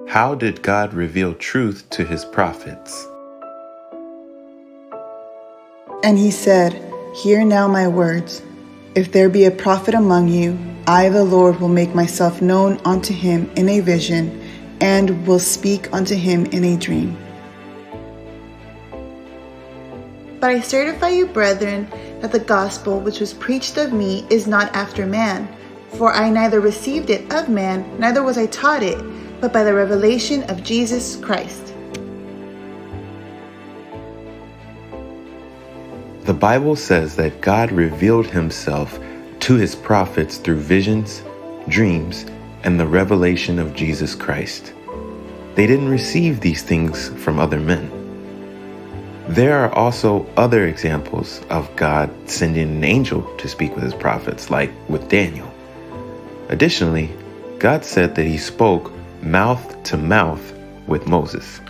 How did God reveal truth to his prophets? And he said, "Hear now my words. If there be a prophet among you, I the Lord will make myself known unto him in a vision, and will speak unto him in a dream. But I certify you, brethren, that the gospel which was preached of me is not after man. For I neither received it of man, neither was I taught it, but by the revelation of Jesus Christ." The Bible says that God revealed himself to his prophets through visions, dreams, and the revelation of Jesus Christ. They didn't receive these things from other men. There are also other examples of God sending an angel to speak with his prophets, like with Daniel. Additionally, God said that he spoke mouth to mouth with Moses.